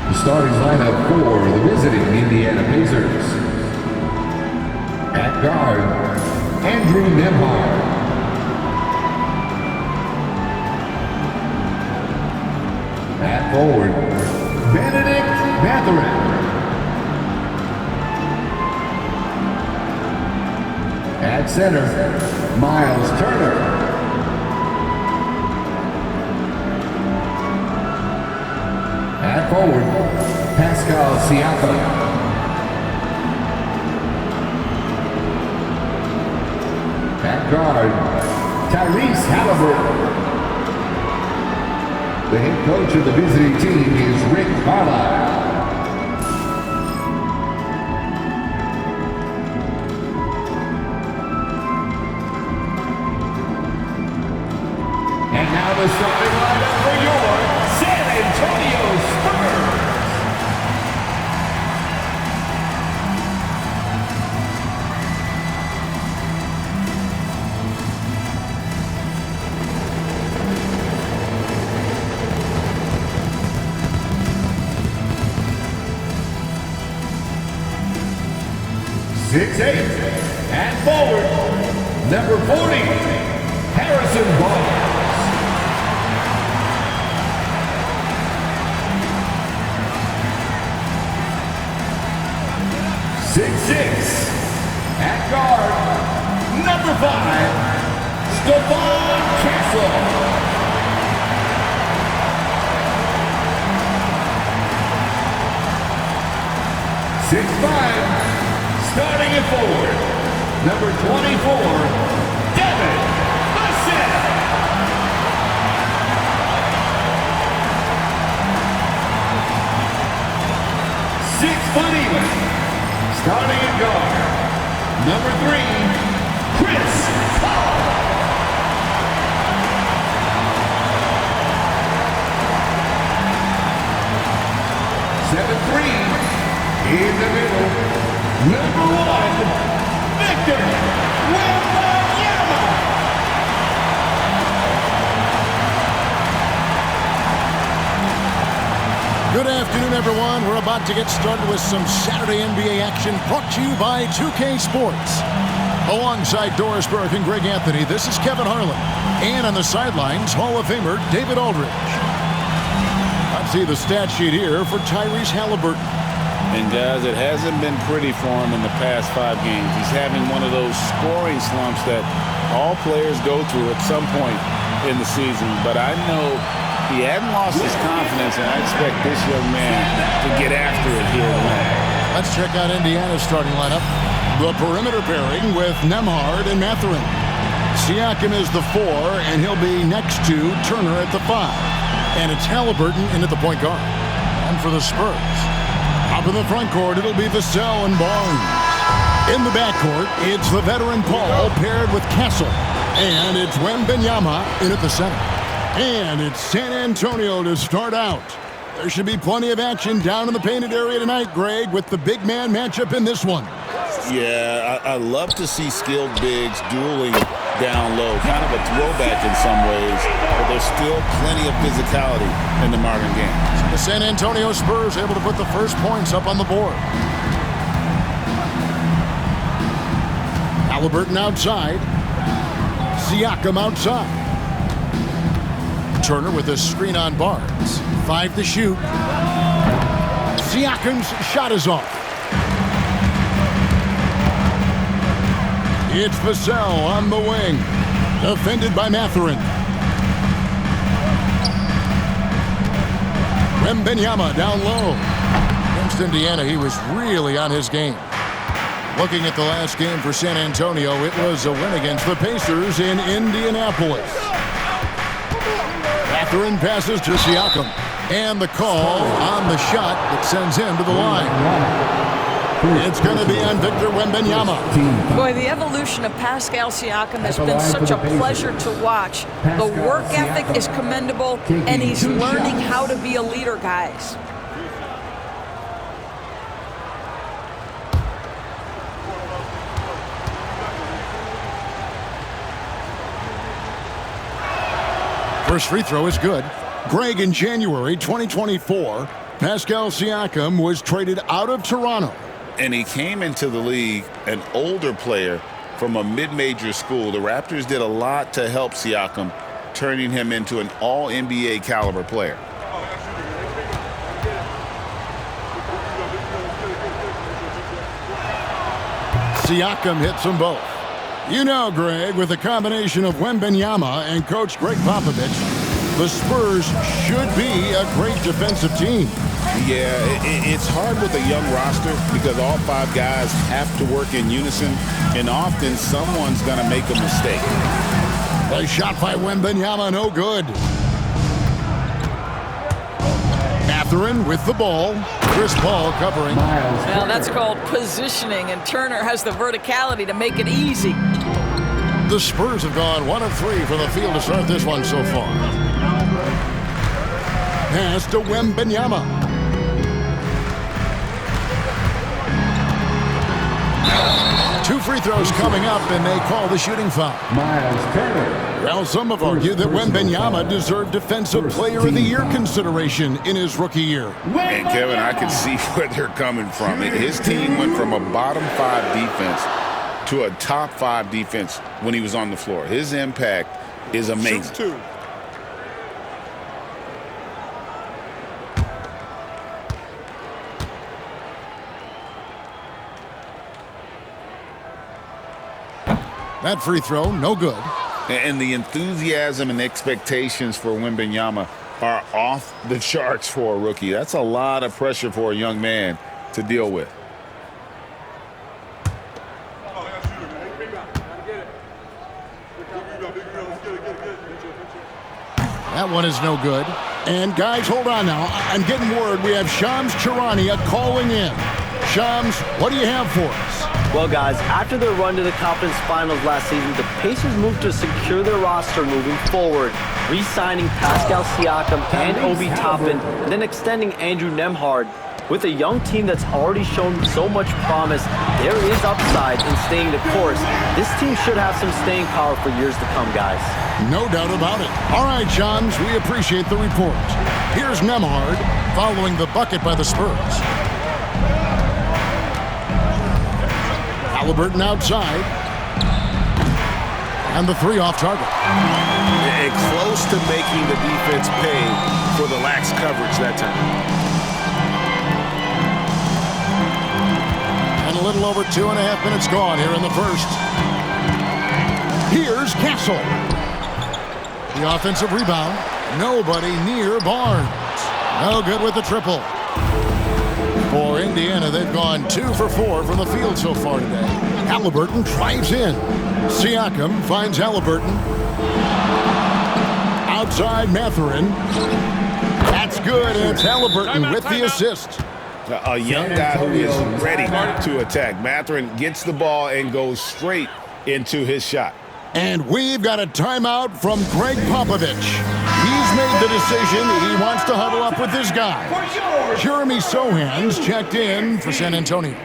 The starting lineup for the visiting Indiana Pacers. At guard, Andrew Nembhard. At forward, Benedict Mathurin. At center, Miles Turner. At forward, Pascal Siakam. At guard, Tyrese Halliburton. The head coach of the visiting team is Rick Carlisle. And now the starting lineup for your San Antonio Spurs. Six-eight, and forward, number 40, Harrison Barnes. Six, at guard, number 5, Stephon Castle. 6'5", starting at forward, number 24, Devin Vassell. 6 foot even, starting at guard, number 3, Chris Paul. 7'3", in the middle, number 1, Victor Wembanyama. Good afternoon, everyone. We're about to get started with some Saturday NBA action brought to you by 2K Sports. Alongside Doris Burke and Greg Anthony, this is Kevin Harlan. And on the sidelines, Hall of Famer David Aldridge. Let's see the stat sheet here for Tyrese Halliburton. And guys, it hasn't been pretty for him in the past 5 games. He's having one of those scoring slumps that all players go through at some point in the season. But I know he hadn't lost his confidence, and I expect this young man to get after it here tonight. Let's check out Indiana's starting lineup. The perimeter pairing with Nembhard and Mathurin. Siakam is the 4, and he'll be next to Turner at the 5. And it's Halliburton in at the point guard. And for the Spurs, up in the front court, it'll be Vassell and Barnes. In the backcourt, it's the veteran Paul paired with Castle. And it's Wembanyama in at the center. And it's San Antonio to start out. There should be plenty of action down in the painted area tonight, Greg, with the big man matchup in this one. Yeah, I love to see skilled bigs dueling down low. Kind of a throwback in some ways, but there's still plenty of physicality in the modern game. The San Antonio Spurs able to put the first points up on the board. Halliburton outside. Siakam outside. Turner with a screen on Barnes. 5 to shoot. Siakam's shot is off. It's Vassell on the wing. Defended by Mathurin. Wembanyama down low. Against Indiana, he was really on his game. Looking at the last game for San Antonio, it was a win against the Pacers in Indianapolis. Mathurin passes to Siakam. And the call on the shot that sends him to the line. It's going to be on Victor Wembanyama. Boy, the evolution of Pascal Siakam has been such a pleasure to watch. The work ethic is commendable, and he's learning how to be a leader, guys. First free throw is good. Greg, in January 2024, Pascal Siakam was traded out of Toronto. And he came into the league an older player from a mid-major school. The Raptors did a lot to help Siakam, turning him into an all-NBA caliber player. Siakam hits them both. You know, Greg, with the combination of Wembanyama and Coach Greg Popovich, the Spurs should be a great defensive team. Yeah, it's hard with a young roster because all 5 guys have to work in unison, and often someone's going to make a mistake. A shot by Wembanyama, no good. Mathurin with the ball. Chris Paul covering. Now that's called positioning, and Turner has the verticality to make it easy. The Spurs have gone 1 of 3 from the field to start this one so far. Pass to Wembanyama. 2 free throws coming up, and they call the shooting foul. Miles Turner. Well, some have argued that Wembanyama deserved Defensive Player of the Year consideration in his rookie year. And, Kevin, I can see where they're coming from. His team went from a bottom 5 defense to a top 5 defense when he was on the floor. His impact is amazing. That free throw, no good. And the enthusiasm and expectations for Wembanyama are off the charts for a rookie. That's a lot of pressure for a young man to deal with. That one is no good. And guys, hold on now. I'm getting word we have Shams Charania calling in. Shams, what do you have for us? Well, guys, after their run to the conference finals last season, the Pacers moved to secure their roster moving forward, re-signing Pascal Siakam and Obi Toppin, and then extending Andrew Nembhard. With a young team that's already shown so much promise, there is upside in staying the course. This team should have some staying power for years to come, guys. No doubt about it. All right, Shams, we appreciate the report. Here's Nembhard following the bucket by the Spurs. Halliburton outside. And the 3 off target. And close to making the defense pay for the lax coverage that time. And a little over 2.5 minutes gone here in the first. Here's Castle. The offensive rebound. Nobody near Barnes. No good with the triple. For Indiana, they've gone 2 for 4 from the field so far today. Halliburton drives in. Siakam finds Halliburton. Outside Mathurin. That's good, and it's Halliburton with the assist. A young guy who is ready to attack. Mathurin gets the ball and goes straight into his shot. And we've got a timeout from Greg Popovich. He's made the decision he wants to huddle up with this guy. Jeremy Sohan's checked in for San Antonio.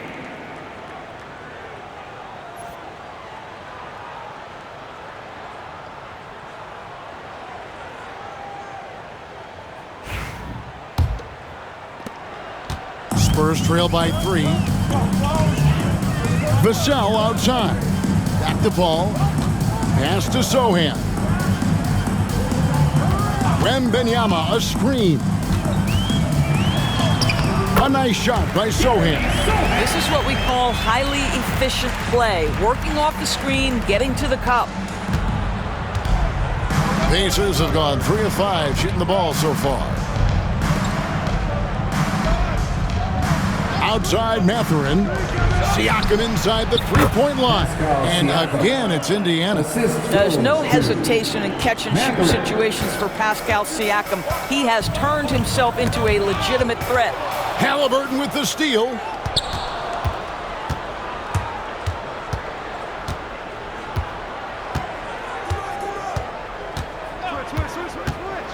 Spurs trail by 3. Vassell outside. Back the ball. Pass to Sohan. Wembanyama, a screen. A nice shot by Sohan. This is what we call highly efficient play. Working off the screen, getting to the cup. Pacers have gone 3 of 5 shooting the ball so far. Outside Mathurin. Siakam inside the 3-point line. And again, it's Indiana. There's no hesitation in catch-and-shoot situations for Pascal Siakam. He has turned himself into a legitimate threat. Halliburton with the steal. Switch.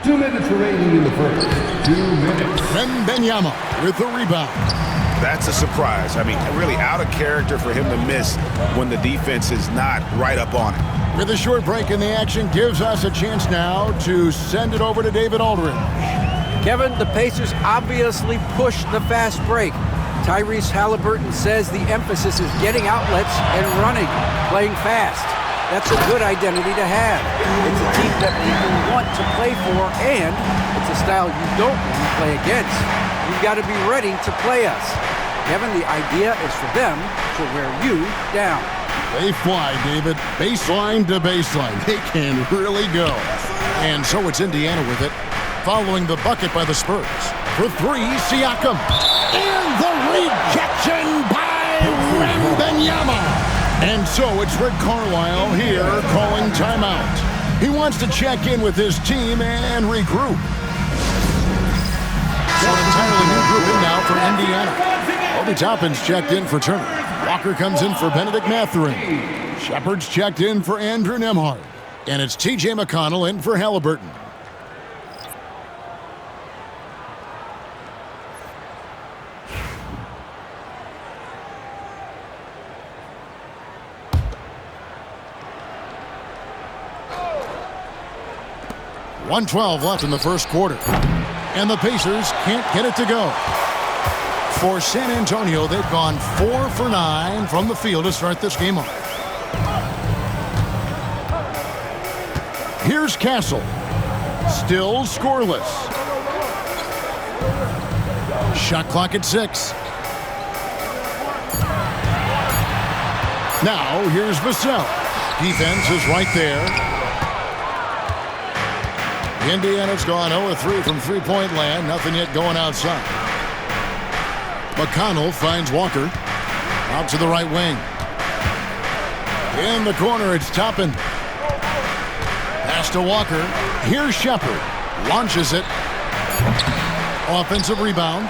2 minutes remaining in the first. 2 minutes. Wembanyama with the rebound. That's a surprise. I mean, really out of character for him to miss when the defense is not right up on it. With a short break in the action, gives us a chance now to send it over to David Aldridge. Kevin, the Pacers obviously pushed the fast break. Tyrese Halliburton says the emphasis is getting outlets and running, playing fast. That's a good identity to have. It's a team that people want to play for, and it's a style you don't want to play against. You've got to be ready to play us. Kevin, the idea is for them to wear you down. They fly, David. Baseline to baseline. They can really go. And so it's Indiana with it, following the bucket by the Spurs. For three, Siakam. And the rejection by Wembanyama. And so it's Rick Carlisle here calling timeout. He wants to check in with his team and regroup. So an entirely new group in now for Indiana. Obi Toppin's checked in for Turner. Walker comes in for Benedict Mathurin. Shepard's checked in for Andrew Nembhard. And it's T.J. McConnell in for Halliburton. .112 left in the first quarter. And the Pacers can't get it to go. For San Antonio, they've gone 4 for 9 from the field to start this game off. Here's Castle. Still scoreless. Shot clock at 6. Now, here's Vassell. Defense is right there. Indiana's gone 0-3 from three-point land. Nothing yet going outside. McConnell finds Walker. Out to the right wing. In the corner, it's Toppin. Pass to Walker. Here's Shepard. Launches it. Offensive rebound.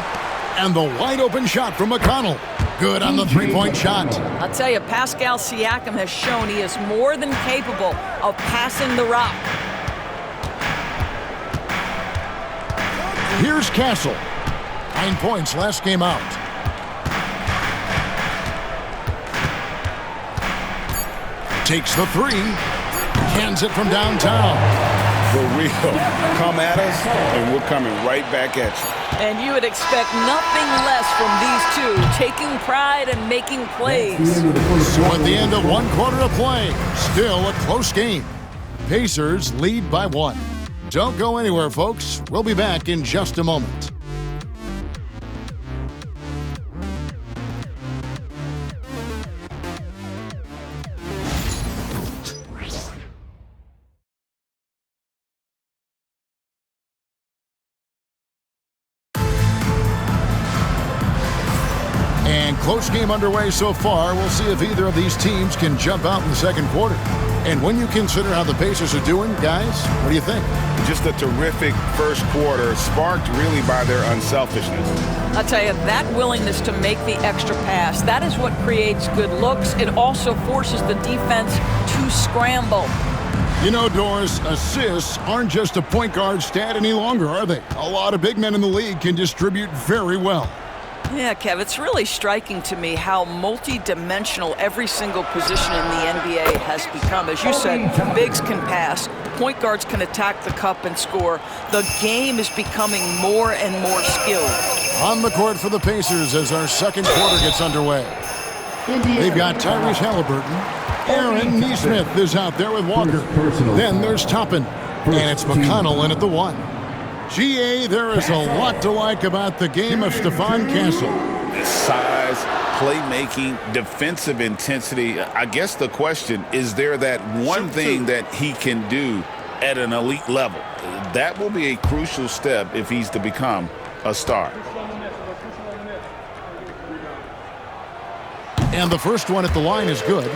And the wide-open shot from McConnell. Good on the three-point shot. I'll tell you, Pascal Siakam has shown he is more than capable of passing the rock. Here's Castle. 9 points last game out. Takes the three. Cans it from downtown. For real. Come at us, and we're coming right back at you. And you would expect nothing less from these two, taking pride and making plays. So at the end of one quarter of play, still a close game. Pacers lead by 1. Don't go anywhere, folks. We'll be back in just a moment. And close game underway so far. We'll see if either of these teams can jump out in the second quarter. And when you consider how the Pacers are doing, guys, what do you think? Just a terrific first quarter, sparked really by their unselfishness. I'll tell you, that willingness to make the extra pass, that is what creates good looks. It also forces the defense to scramble. You know, Doris, assists aren't just a point guard stat any longer, are they? A lot of big men in the league can distribute very well. Yeah, Kev, it's really striking to me how multi-dimensional every single position in the NBA has become. As you said, bigs can pass, point guards can attack the cup and score. The game is becoming more and more skilled. On the court for the Pacers as our second quarter gets underway. They've got Tyrese Halliburton. Aaron Nesmith is out there with Walker. Then there's Toppin. And it's McConnell in at the 1. GA, there is a lot to like about the game of Stephon Castle. Size, playmaking, defensive intensity. I guess the question, is there that one thing that he can do at an elite level? That will be a crucial step if he's to become a star. And the first one at the line is good.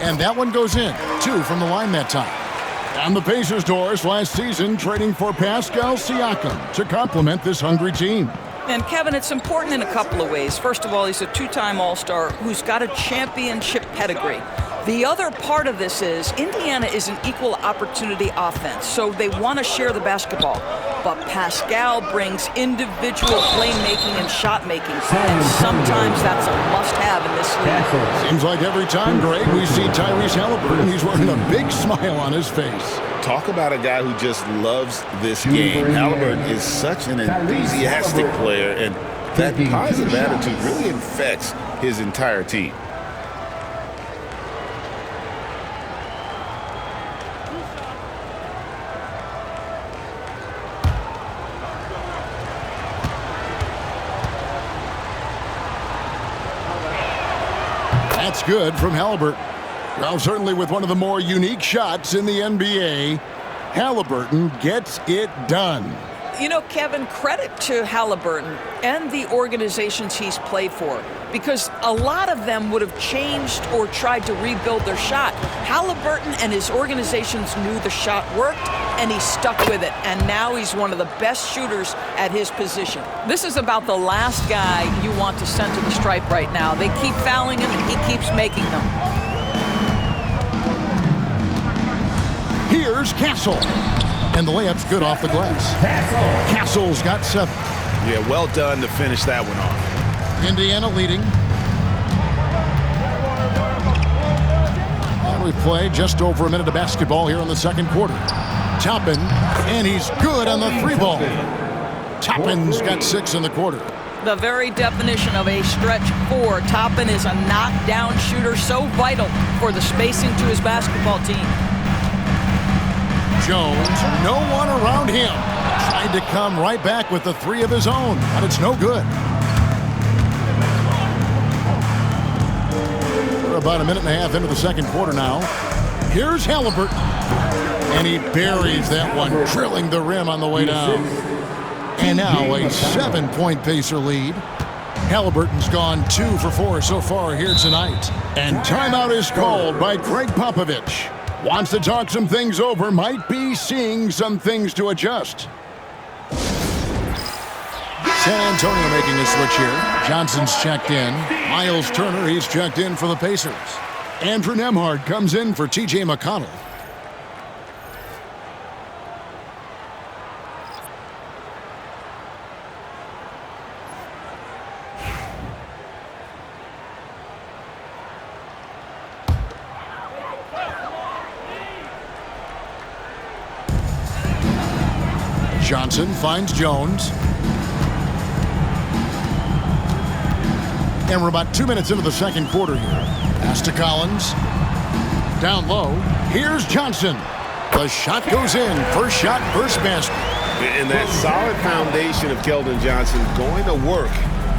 And that one goes in. 2 from the line that time. And the Pacers, Doris, last season trading for Pascal Siakam to complement this hungry team. And Kevin, it's important in a couple of ways. First of all, he's a two-time All-Star who's got a championship pedigree. The other part of this is Indiana is an equal opportunity offense, so they want to share the basketball. But Pascal brings individual playmaking and shot making, and sometimes that's a must-have in this league. Seems like every time, Greg, we see Tyrese Haliburton, he's wearing a big smile on his face. Talk about a guy who just loves this game. Haliburton is such an enthusiastic player, and that positive attitude really infects his entire team. That's good from Haliburton. Well, certainly with one of the more unique shots in the NBA, Haliburton gets it done. You know, Kevin, credit to Haliburton and the organizations he's played for, because a lot of them would have changed or tried to rebuild their shot. Haliburton and his organizations knew the shot worked, and he stuck with it, and now he's one of the best shooters at his position. This is about the last guy you want to send to the stripe right now. They keep fouling him, and he keeps making them. Here's Castle. And the layup's good off the glass. Castle's got 7. Yeah, well done to finish that one off. Indiana leading. And we play just over a minute of basketball here in the second quarter. Toppin, and he's good on the 3-ball. Toppin's got 6 in the quarter. The very definition of a stretch 4. Toppin is a knockdown shooter, so vital for the spacing to his basketball team. Jones, no one around him. Tried to come right back with the 3 of his own, but it's no good. We're about a minute and a half into the second quarter now. Here's Haliburton. And he buries that one, drilling the rim on the way down. And now a 7-point Pacer lead. Haliburton's gone 2 for 4 so far here tonight. And timeout is called by Greg Popovich. Wants to talk some things over, might be seeing some things to adjust. San Antonio making a switch here. Johnson's checked in. Miles Turner, he's checked in for the Pacers. Andrew Nembhard comes in for T.J. McConnell. Johnson finds Jones. And we're about 2 minutes into the second quarter here. Pass to Collins. Down low. Here's Johnson. The shot goes in. First shot, first basket. And that solid foundation of Keldon Johnson going to work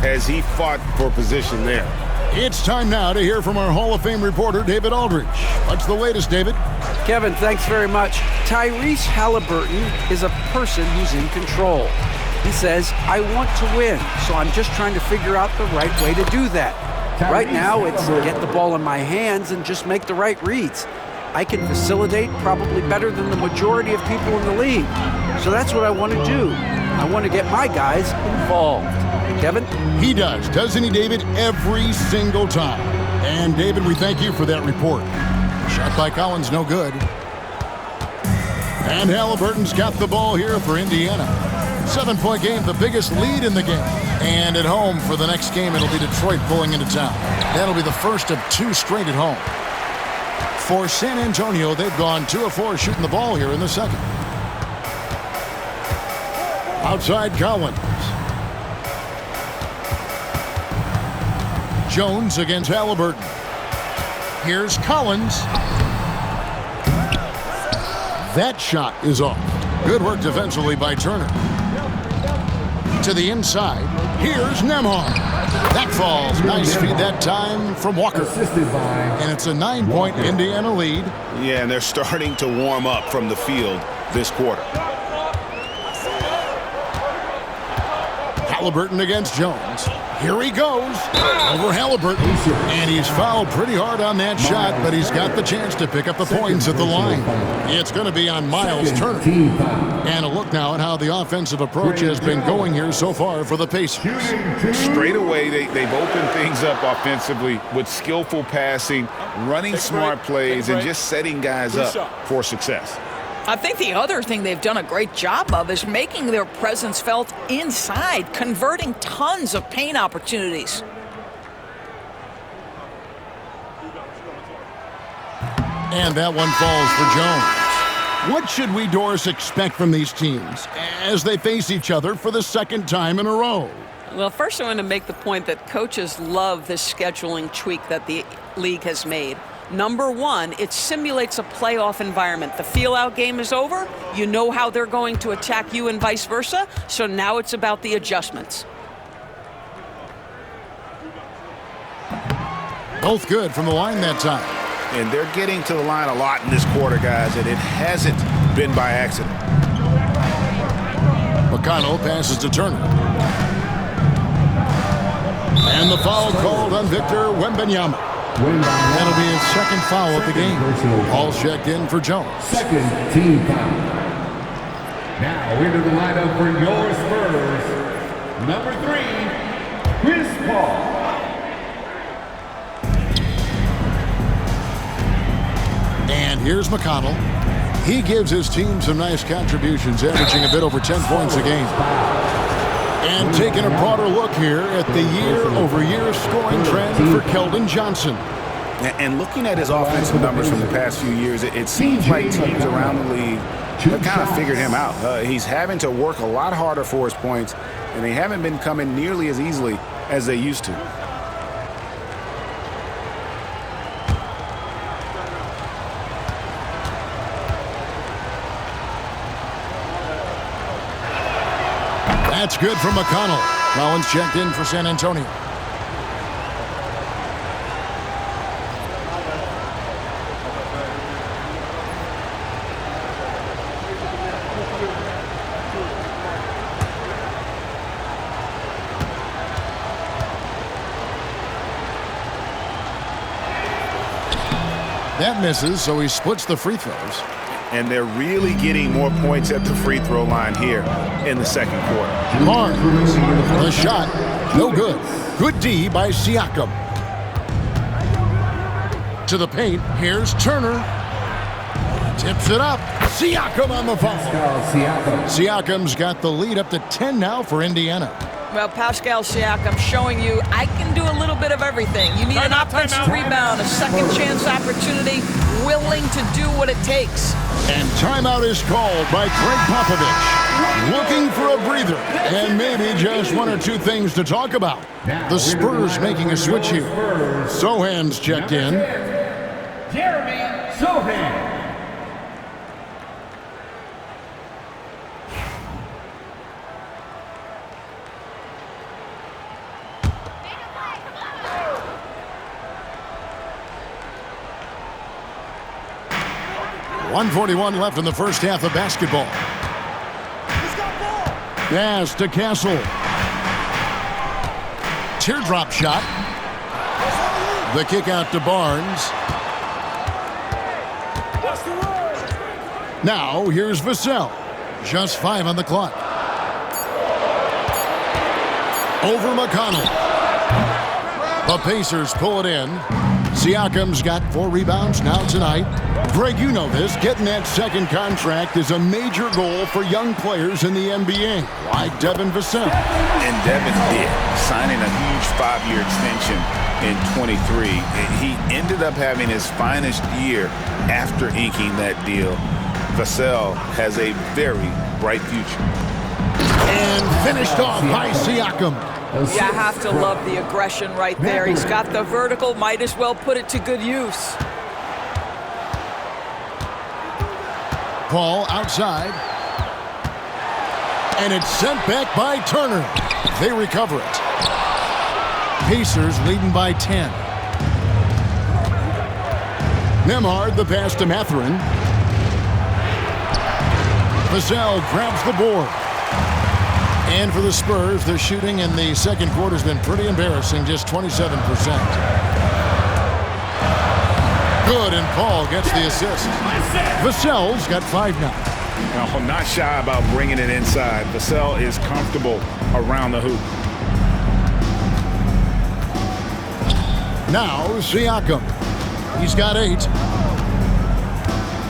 as he fought for position there. It's time now to hear from our Hall of Fame reporter, David Aldridge. What's the latest, David? Kevin, thanks very much. Tyrese Haliburton is a person who's in control. He says, I want to win, so I'm just trying to figure out the right way to do that. Right now, it's get the ball in my hands and just make the right reads. I can facilitate probably better than the majority of people in the league. So that's what I want to do. I want to get my guys involved. Kevin? He does, doesn't he, David? Every single time. And, David, we thank you for that report. Shot by Collins, no good. And Haliburton's got the ball here for Indiana. 7-point game, the biggest lead in the game. And at home for the next game, it'll be Detroit pulling into town. That'll be the first of 2 straight at home. For San Antonio, they've gone 2 of 4 shooting the ball here in the second. Outside Collins. Jones against Haliburton. Here's Collins. That shot is off. Good work defensively by Turner. To the inside. Here's Nembhard. That falls. Nice feed that time from Walker. And it's a 9-point Indiana lead. Yeah, and they're starting to warm up from the field this quarter. Halliburton against Jones. Here he goes over Halliburton, and he's fouled pretty hard on that shot, but he's got the chance to pick up the points at the line. It's going to be on Miles Turner. And a look now at how the offensive approach has been going here so far for the Pacers. Straight away, they've opened things up offensively with skillful passing, running smart plays, and just setting guys up for success. I think the other thing they've done a great job of is making their presence felt inside, converting tons of paint opportunities. And that one falls for Jones. What should we, Doris, expect from these teams as they face each other for the second time in a row? Well, first I want to make the point that coaches love this scheduling tweak that the league has made. Number one, it simulates a playoff environment. The feel-out game is over. You know how they're going to attack you and vice versa. So now it's about the adjustments. Both good from the line that time. And they're getting to the line a lot in this quarter, guys, and it hasn't been by accident. McConnell passes to Turner. And the foul called on Victor Wembanyama. That'll be his second foul of the game. All checked in for Jones. Second team foul. Now into the lineup for your Spurs, number 3, Chris Paul. And here's McConnell. He gives his team some nice contributions, averaging a bit over 10 points a game. And taking a broader look here at the year-over-year scoring trend for Keldon Johnson. And looking at his offensive numbers from the past few years, it seems like teams around the league have kind of figured him out. He's having to work a lot harder for his points, and they haven't been coming nearly as easily as they used to. That's good from McConnell. Collins checked in for San Antonio. That misses, so he splits the free throws. And they're really getting more points at the free throw line here in the second quarter. Barnes, the shot, no good. Good D by Siakam. To the paint, here's Turner. Tips it up. Siakam on the foul. Siakam's got the lead up to 10 now for Indiana. Well, Pascal Siakam showing you I can do a little bit of everything. You need an offensive rebound, a second chance opportunity, willing to do what it takes. And timeout is called by Greg Popovich. Looking for a breather and maybe just one or two things to talk about. The Spurs making a switch here. Sohan's checked in. Jeremy Sohan. .141 left in the first half of basketball. Pass to Castle. Teardrop shot. The kick out to Barnes. Now here's Vassell. Just 5 on the clock. Over McConnell. The Pacers pull it in. Siakam's got 4 rebounds now tonight. Greg, you know this. Getting that second contract is a major goal for young players in the NBA, like Devin Vassell. And Devin did, signing a huge 5-year extension in 23. He ended up having his finest year after inking that deal. Vassell has a very bright future. And finished off by Siakam. You have to love the aggression right there. He's got the vertical, might as well put it to good use. Paul outside. And it's sent back by Turner. They recover it. Pacers leading by 10. Nembhard the pass to Mathurin. Vassell grabs the board. And for the Spurs, their shooting in the second quarter has been pretty embarrassing, just 27%. Good, and Paul gets the assist. Vassell's got 5 now. No, not shy about bringing it inside. Vassell is comfortable around the hoop. Now Siakam. He's got 8.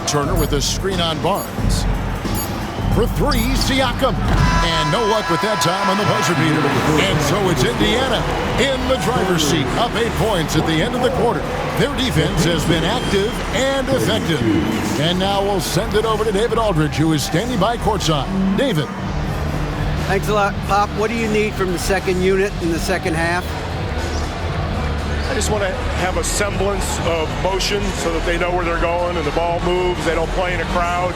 Turner with a screen on Barnes. For 3, Siakam. And no luck with that time on the buzzer beater. And so it's Indiana in the driver's seat, up 8 points at the end of the quarter. Their defense has been active and effective. And now we'll send it over to David Aldridge, who is standing by courtside. David. Thanks a lot, Pop. What do you need from the second unit in the second half? I just want to have a semblance of motion so that they know where they're going and the ball moves. They don't play in a crowd.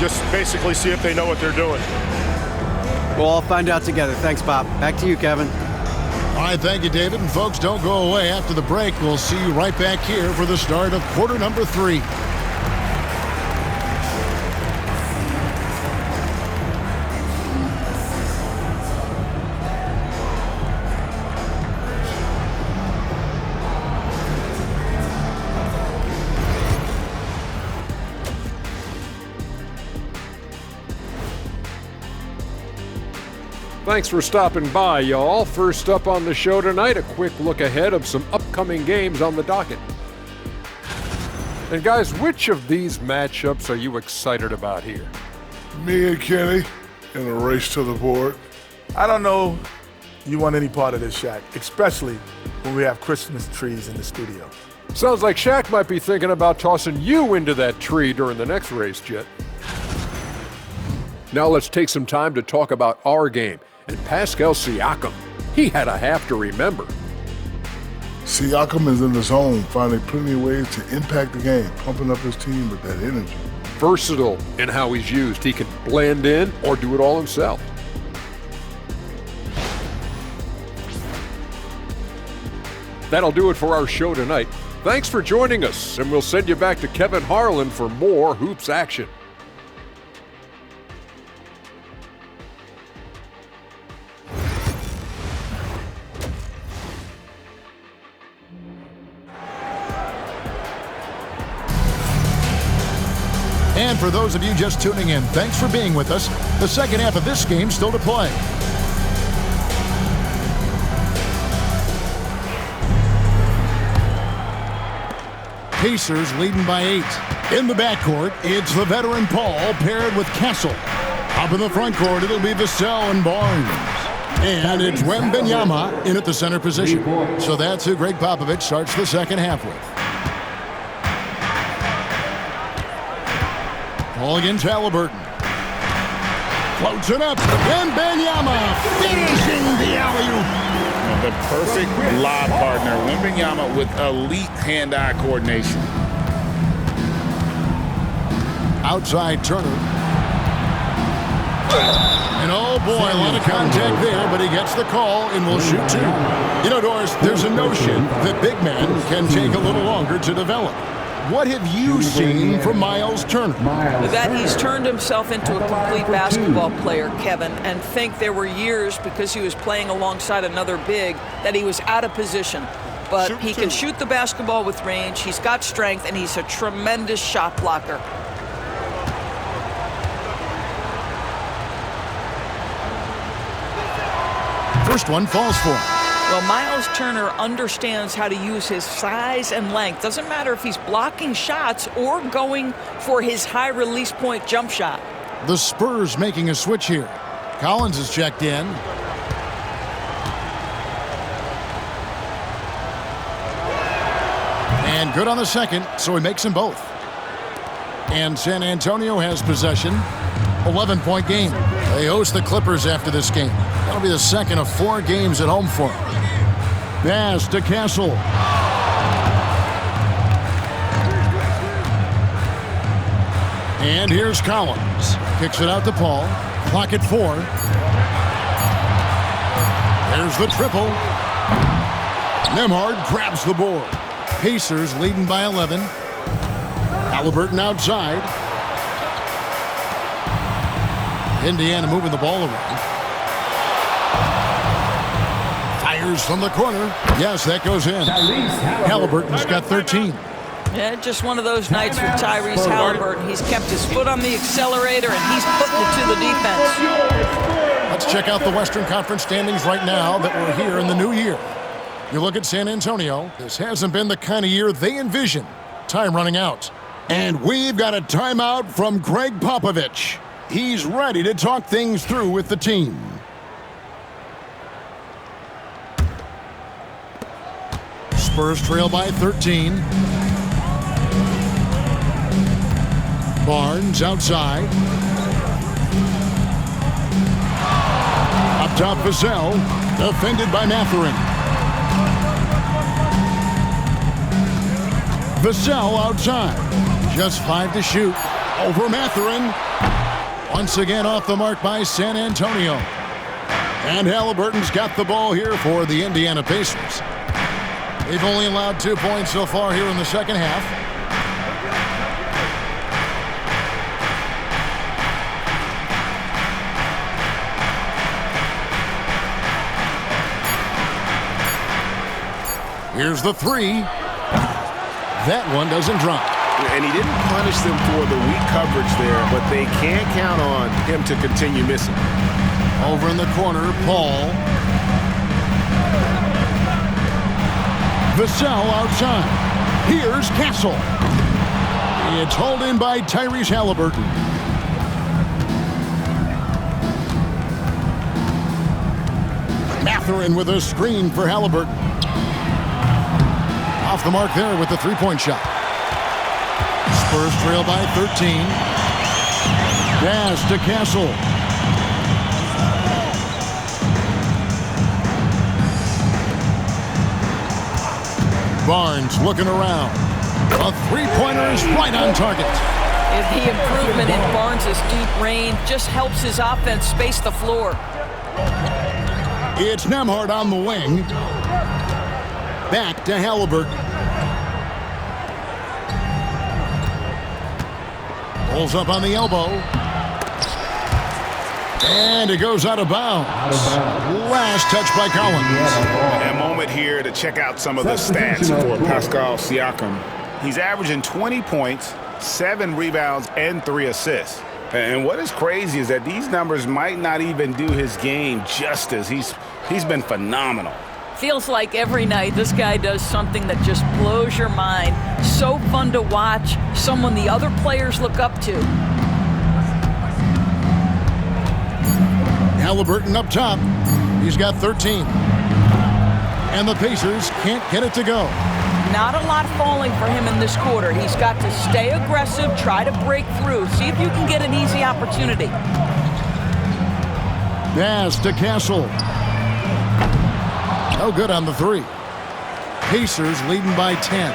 Just basically see if they know what they're doing. We'll all find out together. Thanks, Pop. Back to you, Kevin. All right, thank you, David. And folks, don't go away. After the break, we'll see you right back here for the start of quarter number 3. Thanks for stopping by, y'all. First up on the show tonight, a quick look ahead of some upcoming games on the docket. And guys, which of these matchups are you excited about here? Me and Kenny in a race to the board. I don't know you want any part of this, Shaq, especially when we have Christmas trees in the studio. Sounds like Shaq might be thinking about tossing you into that tree during the next race, Jet. Now let's take some time to talk about our game. And Pascal Siakam, he had a half to remember. Siakam is in the zone, finding plenty of ways to impact the game, pumping up his team with that energy. Versatile in how he's used. He can blend in or do it all himself. That'll do it for our show tonight. Thanks for joining us, and we'll send you back to Kevin Harlan for more hoops action. And for those of you just tuning in, thanks for being with us. The second half of this game still to play. Pacers leading by 8. In the backcourt, it's the veteran Paul paired with Castle. Up in the front court, it'll be Vassell and Barnes. And it's Wembanyama in at the center position. So that's who Greg Popovich starts the second half with. Ball against Halliburton. Floats it up. Wembanyama finishing the alley-oop. The perfect lob partner. Wembanyama with elite hand-eye coordination. Outside Turner. And oh boy, a lot of contact there, but he gets the call and will shoot 2. You know, Doris, there's a notion that big men can take a little longer to develop. What have you seen from Miles Turner? That he's turned himself into a complete basketball player, Kevin, and think there were years because he was playing alongside another big that he was out of position. But he can shoot the basketball with range, he's got strength, and he's a tremendous shot blocker. First one falls for him. Well, Miles Turner understands how to use his size and length. Doesn't matter if he's blocking shots or going for his high release point jump shot. The Spurs making a switch here. Collins is checked in. And good on the second, so he makes them both. And San Antonio has possession. 11-point game. They host the Clippers after this game. That'll be the second of 4 games at home for them. Pass to Castle. And here's Collins. Kicks it out to Paul. Clock at 4. There's the triple. Nembhard grabs the board. Pacers leading by 11. Halliburton outside. Indiana moving the ball around. Fires from the corner. Yes, that goes in. Halliburton's got 13. Yeah, just one of those nights with Tyrese Halliburton. He's kept his foot on the accelerator, and he's putting it to the defense. Let's check out the Western Conference standings right now that we're here in the new year. You look at San Antonio. This hasn't been the kind of year they envisioned. Time running out. And we've got a timeout from Greg Popovich. He's ready to talk things through with the team. Spurs trail by 13. Barnes outside. Up top, Vassell. Defended by Mathurin. Vassell outside. Just 5 to shoot. Over Mathurin. Once again off the mark by San Antonio. And Halliburton's got the ball here for the Indiana Pacers. They've only allowed 2 points so far here in the second half. Here's the three. That one doesn't drop. And he didn't punish them for the weak coverage there, but they can't count on him to continue missing. Over in the corner, Paul. Vassell outside. Here's Castle. It's hauled in by Tyrese Halliburton. Mathurin with a screen for Halliburton. Off the mark there with the three-point shot. Spurs trail by 13. Pass to Castle. Barnes looking around. A three-pointer is right on target. And the improvement in Barnes' deep range just helps his offense space the floor. It's Nembhard on the wing. Back to Halliburton. Pulls up on the elbow. And it goes out of bounds. Last touch by Collins. A moment here to check out some of the stats for Pascal Siakam. He's averaging 20 points, 7 rebounds, and 3 assists. And what is crazy is that these numbers might not even do his game justice. He's been phenomenal. Feels like every night this guy does something that just blows your mind. So fun to watch, someone the other players look up to. Halliburton up top. He's got 13. And the Pacers can't get it to go. Not a lot falling for him in this quarter. He's got to stay aggressive, try to break through, see if you can get an easy opportunity. Pass to Castle. No good on the three. Pacers leading by 10.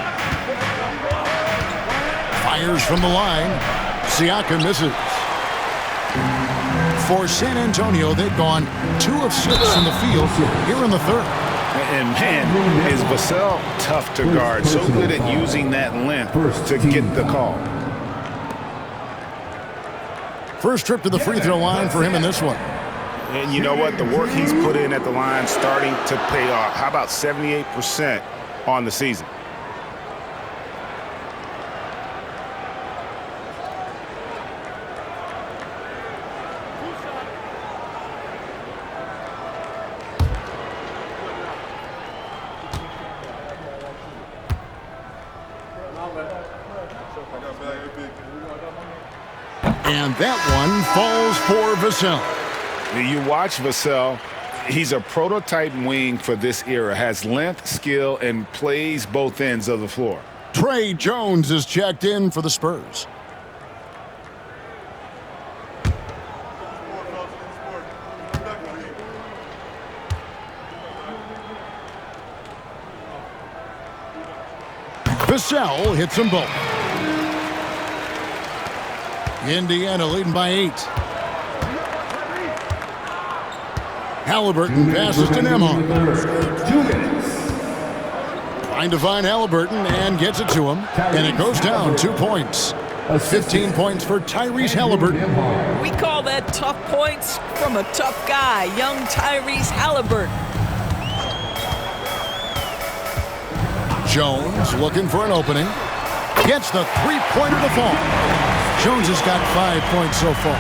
Fires from the line. Siakam misses. For San Antonio, they've gone 2 of 6 in the field here in the third. And man, is Vassell tough to guard. So good at using that length to get the call. First trip to the free throw line for him in this one. And you know what? The work he's put in at the line starting to pay off. How about 78% on the season? And that one falls for Vassell. You watch Vassell, he's a prototype wing for this era. Has length, skill, and plays both ends of the floor. Trey Jones is checked in for the Spurs. Vassell hits them both. Indiana leading by 8. Halliburton passes to Nembhard. 2 minutes. Trying to find Halliburton and gets it to him. And it goes down 2 points. 15 points for Tyrese Halliburton. We call that tough points from a tough guy, young Tyrese Halliburton. Jones looking for an opening. Gets the three-pointer to fall. Jones has got 5 points so far.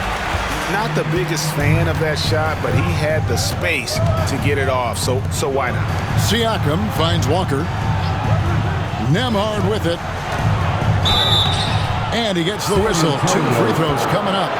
Not the biggest fan of that shot, but he had the space to get it off, so why not? Siakam finds Walker. Nembhard with it. And he gets the whistle. 2 free throws coming up.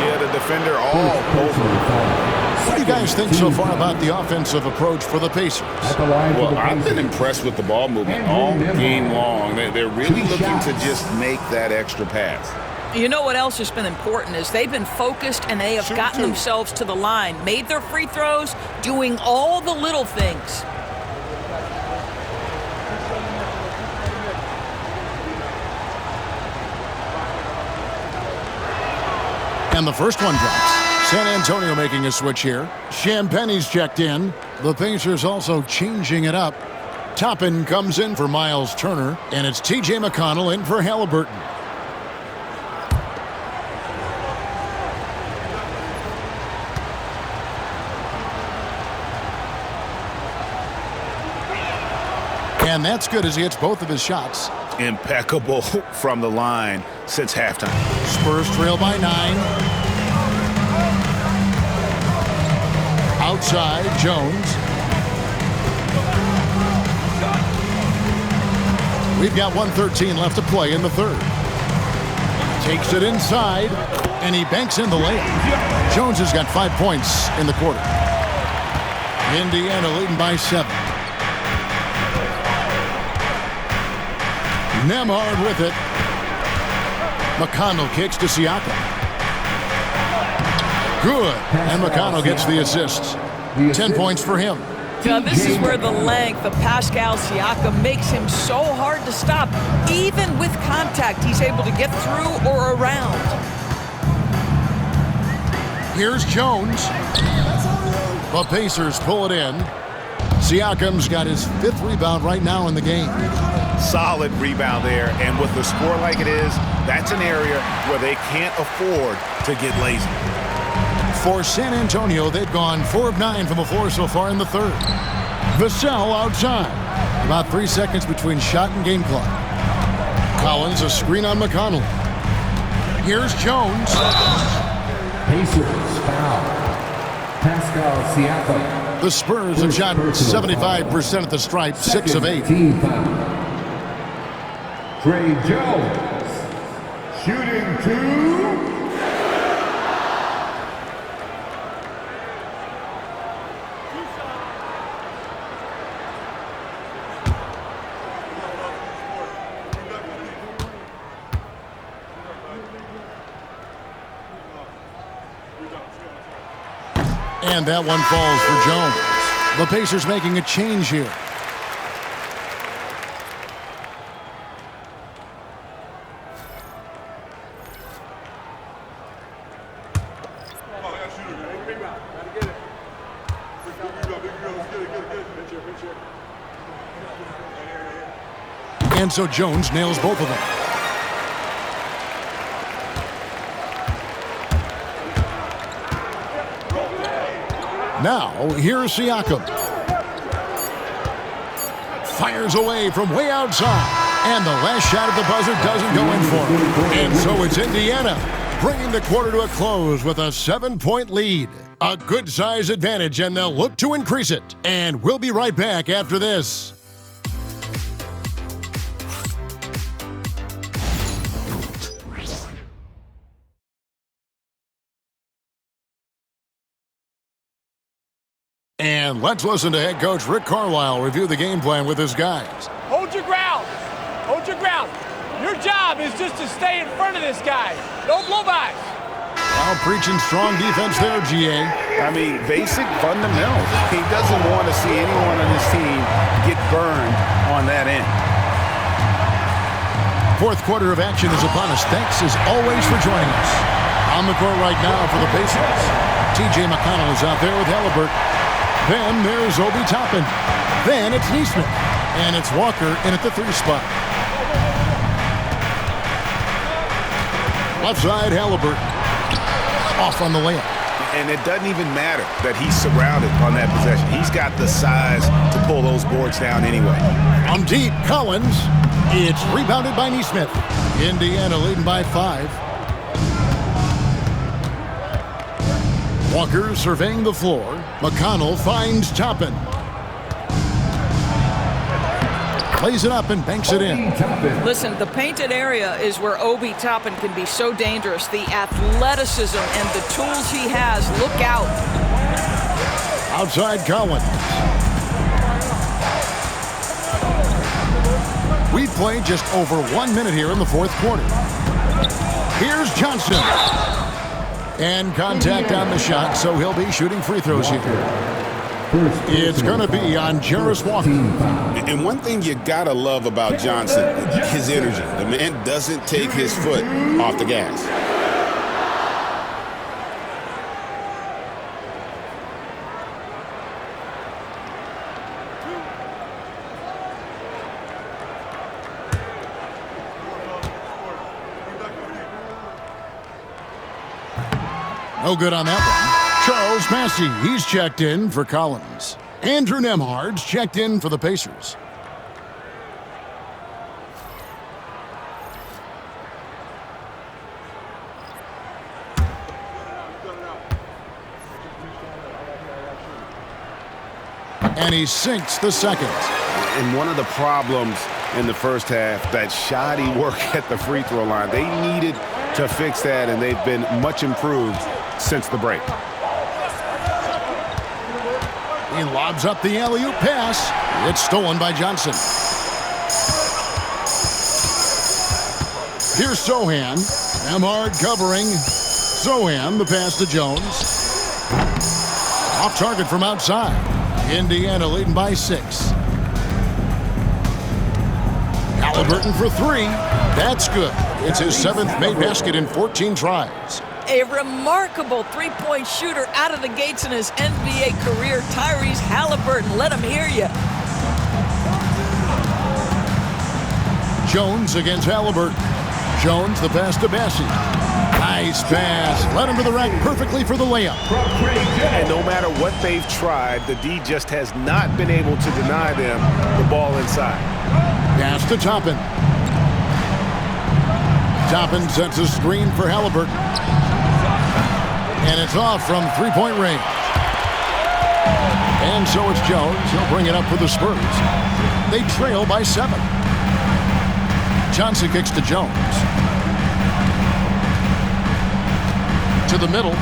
Yeah, the defender all over. What do you guys think so far about the offensive approach for the Pacers? Well, I've been impressed with the ball movement all game long. They're really looking to just make that extra pass. You know what else has been important is they've been focused and they have gotten themselves to the line, made their free throws, doing all the little things. And the first one drops. San Antonio making a switch here. Champagne's checked in. The Pacers also changing it up. Toppin comes in for Miles Turner, and it's T.J. McConnell in for Halliburton. And that's good as he hits both of his shots. Impeccable from the line since halftime. Spurs trail by 9. Outside, Jones. We've got 1:13 left to play in the third. Takes it inside, and he banks in the layup. Jones has got 5 points in the quarter. Indiana leading by 7. Nembhard with it. McConnell kicks to Siakam. Good. And McConnell gets the assist. 10 points for him. Now, this is where the length of Pascal Siakam makes him so hard to stop. Even with contact, he's able to get through or around. Here's Jones. The Pacers pull it in. Siakam's got his 5th rebound right now in the game. Solid rebound there, and with the score like it is, that's an area where they can't afford to get lazy. For San Antonio, they've gone 4 of 9 from the floor so far in the third. Vassell outside. About 3 seconds between shot and game clock. Collins a screen on McConnell. Here's Jones. Pacers foul. Pascal Siakam. The Spurs have shot 75% at the stripe, 6 of 8. Team foul. Trey Jones. Shooting 2. And that one falls for Jones. The Pacers making a change here. And so Jones nails both of them. Now, here's Siakam. Fires away from way outside. And the last shot at the buzzer doesn't go in for him. And so it's Indiana, bringing the quarter to a close with a 7-point lead. A good size advantage, and they'll look to increase it. And we'll be right back after this. And let's listen to head coach Rick Carlisle review the game plan with his guys. Hold your ground. Hold your ground. Your job is just to stay in front of this guy. No blow-bys. Well, preaching strong defense there, GA. I mean, basic fundamentals. He doesn't want to see anyone on his team get burned on that end. Fourth quarter of action is upon us. Thanks, as always, for joining us. On the court right now for the Pacers, T.J. McConnell is out there with Halliburton. Then there's Obi Toppin. Then it's Neesmith. And it's Walker in at the 3 spot. Left side, Halliburton. Off on the layup. And it doesn't even matter that he's surrounded on that possession. He's got the size to pull those boards down anyway. From deep, Collins. It's rebounded by Neesmith. Indiana leading by 5. Walker surveying the floor. McConnell finds Toppin. Plays it up and banks it in. Listen, the painted area is where Obi Toppin can be so dangerous. The athleticism and the tools he has. Look out. Outside Collins. We played just over 1 minute here in the fourth quarter. Here's Johnson. And contact on the shot, so he'll be shooting free throws here. It's going to be on Jarris Walker. And one thing you got to love about Johnson, his energy. The man doesn't take his foot off the gas. No good on that one. Charles Massey, he's checked in for Collins. Andrew Nembhard's checked in for the Pacers. And he sinks the second. And one of the problems in the first half, that shoddy work at the free throw line. They needed to fix that, and they've been much improved since the break. He lobs up the alley-oop pass. It's stolen by Johnson. Here's Sohan. Nembhard covering. Sohan, the pass to Jones. Off target from outside. Indiana leading by 6. Halliburton for 3. That's good. It's his 7th made basket in 14 tries. A remarkable three-point shooter out of the gates in his NBA career, Tyrese Halliburton. Let him hear you. Jones against Halliburton. Jones, the pass to Bassey. Nice pass. Led him to the rack perfectly for the layup. And no matter what they've tried, the D just has not been able to deny them the ball inside. Pass to Toppin. Toppin sets a screen for Halliburton. And it's off from three-point range. And so it's Jones. He'll bring it up for the Spurs. They trail by 7. Johnson kicks to Jones. To the middle.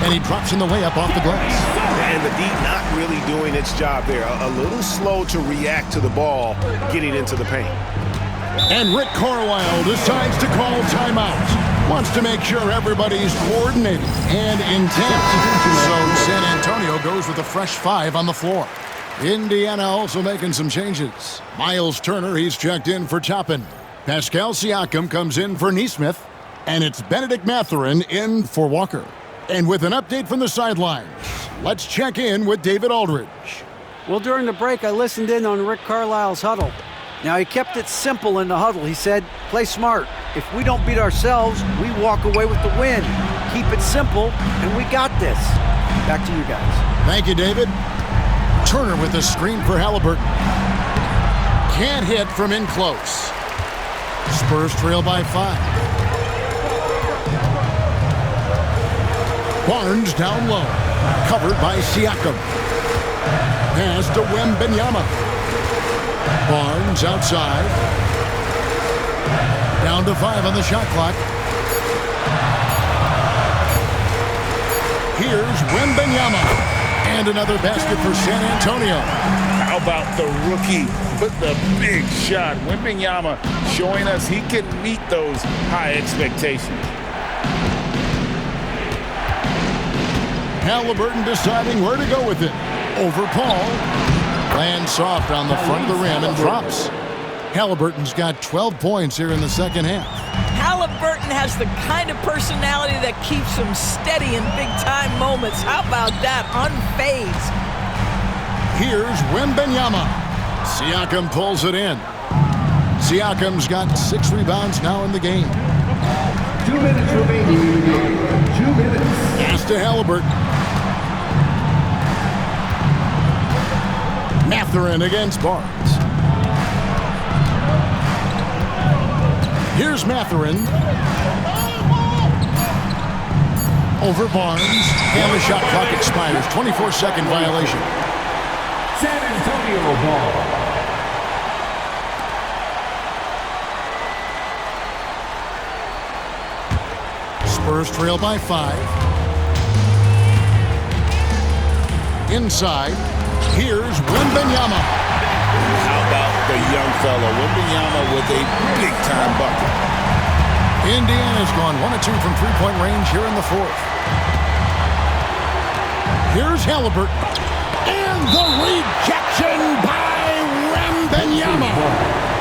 And he drops in the layup off the glass. And the D not really doing its job there. A little slow to react to the ball getting into the paint. And Rick Carlisle decides to call timeout. Wants to make sure everybody's coordinated and intent. So San Antonio goes with a fresh 5 on the floor. Indiana also making some changes. Miles Turner, he's checked in for Toppin. Pascal Siakam comes in for Neesmith. And it's Benedict Mathurin in for Walker. And with an update from the sidelines, let's check in with David Aldridge. Well, during the break, I listened in on Rick Carlisle's huddle. Now, he kept it simple in the huddle. He said, play smart. If we don't beat ourselves, we walk away with the win. Keep it simple, and we got this. Back to you guys. Thank you, David. Turner with a screen for Halliburton. Can't hit from in close. Spurs trail by 5. Barnes down low. Covered by Siakam. Pass to Wembanyama. Barnes outside. Down to 5 on the shot clock. Here's Wembanyama. And another basket for San Antonio. How about the rookie with the big shot? Wembanyama showing us he can meet those high expectations. Halliburton deciding where to go with it. Over Paul. Lands soft on the front of the rim and drops. Halliburton's got 12 points here in the second half. Halliburton has the kind of personality that keeps him steady in big-time moments. How about that? Unfazed. Here's Wembanyama. Siakam pulls it in. Siakam's got 6 rebounds now in the game. 2 minutes remaining in the game. 2 minutes. pass to Halliburton. Mathurin against Barnes. Here's Mathurin. Over Barnes. And the shot clock expires. 24-second violation. San Antonio ball. Spurs trail by 5. Inside, here's Wembanyama. How about the young fella, Wembanyama, with a big-time bucket. Indiana's gone 1 of 2 from three-point range here in the fourth. Here's Halliburton. And the rejection by Wembanyama.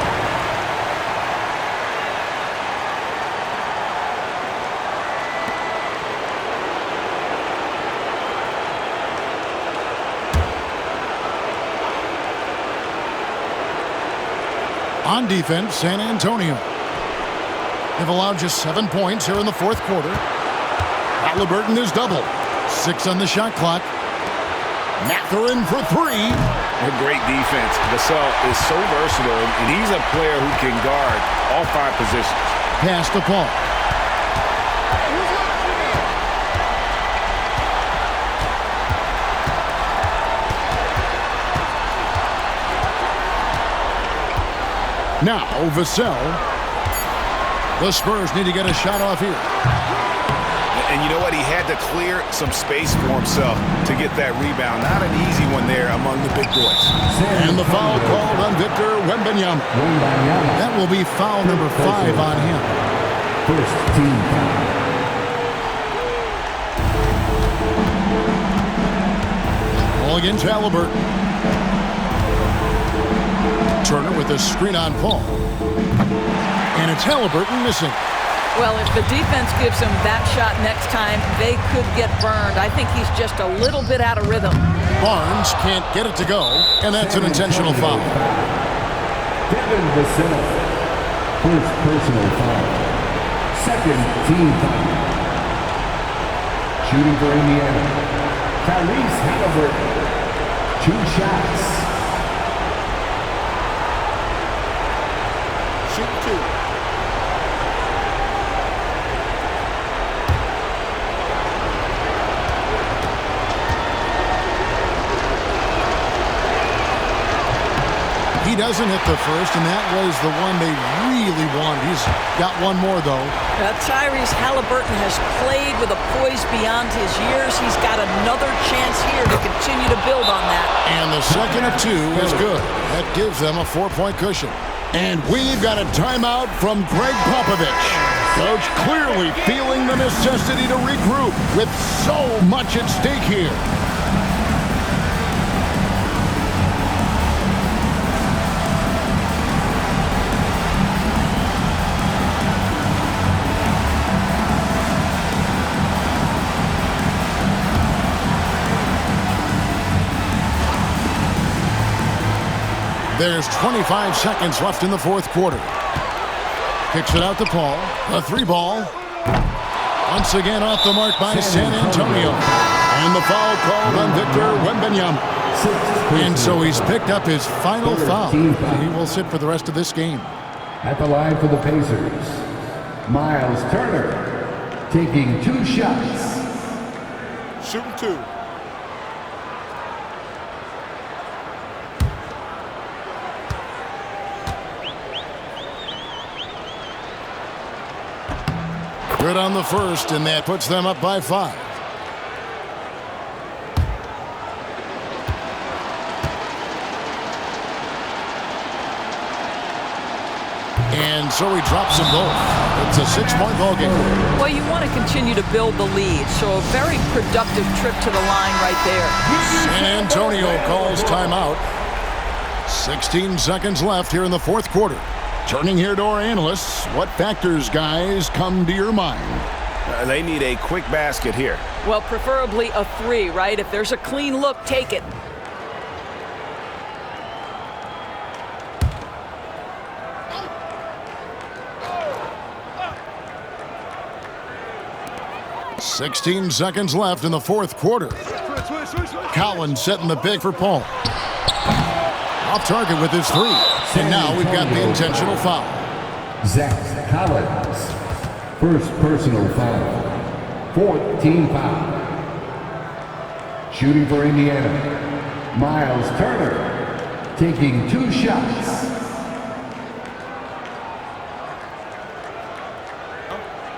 On defense, San Antonio. They've allowed just 7 points here in the fourth quarter. Halliburton is double. 6 on the shot clock. Mathurin for 3. A great defense. Gasol is so versatile, and he's a player who can guard all 5 positions. Pass to Paul. Now, Vassell. The Spurs need to get a shot off here. And you know what? He had to clear some space for himself to get that rebound. Not an easy one there among the big boys. And the foul called on Victor Wembanyama. That will be foul number 5 on him. First team foul. All against Halliburton. Turner with a screen on Paul. And it's Halliburton missing. Well, if the defense gives him that shot next time, they could get burned. I think he's just a little bit out of rhythm. Barnes can't get it to go, and that's an intentional foul. Devin Vassell. First personal foul. Second team foul. Shooting for Indiana. Tyrese Halliburton. 2 shots. He doesn't hit the first, and that was the one they really wanted. He's got one more, though. Tyrese Halliburton has played with a poise beyond his years. He's got another chance here to continue to build on that. And the second of 2 is good. That gives them a 4-point cushion. And we've got a timeout from Greg Popovich. Coach clearly feeling the necessity to regroup with so much at stake here. There's 25 seconds left in the fourth quarter. Kicks it out to Paul. A 3 ball. Once again off the mark by San Antonio. And the foul called on Victor Wembanyama. And so he's picked up his final foul. He will sit for the rest of this game. At the line for the Pacers, Miles Turner taking 2 shots. Shooting 2. Good on the first, and that puts them up by 5. And so he drops them both. It's a 6-point ball game. Well, you want to continue to build the lead, so a very productive trip to the line right there. San Antonio calls timeout. 16 seconds left here in the fourth quarter. Turning here to our analysts, what factors, guys, come to your mind? They need a quick basket here. Well, preferably a 3, right? If there's a clean look, take it. 16 seconds left in the fourth quarter. Collins setting the pick for Paul. Off target with his three. And now we've got the intentional foul. Zach Collins. First personal foul. Fourth team foul. Shooting for Indiana. Miles Turner taking 2 shots.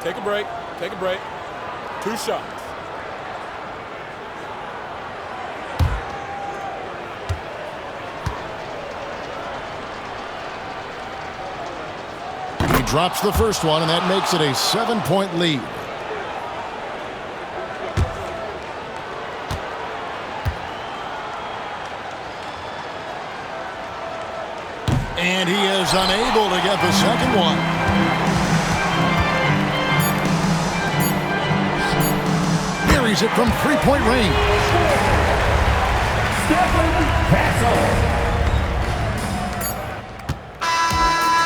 Take a break. Take a break. 2 shots. He drops the first one, and that makes it a 7-point lead. And he is unable to get the second one. Buries it from 3-point range.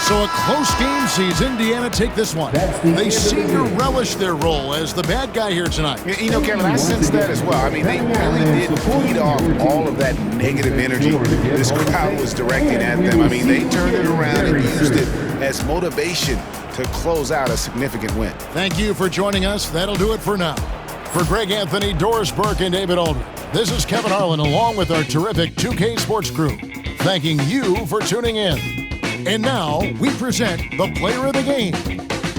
So a close game sees Indiana take this one. They seem to relish their role as the bad guy here tonight. You know, Kevin, I sense that as well. I mean, they really did feed off all of that negative energy this crowd was directing at them. I mean, they turned it around and used it as motivation to close out a significant win. Thank you for joining us. That'll do it for now. For Greg Anthony, Doris Burke, and David Aldridge, this is Kevin Harlan along with our terrific 2K Sports crew, thanking you for tuning in. And now we present the player of the game,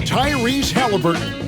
Tyrese Halliburton.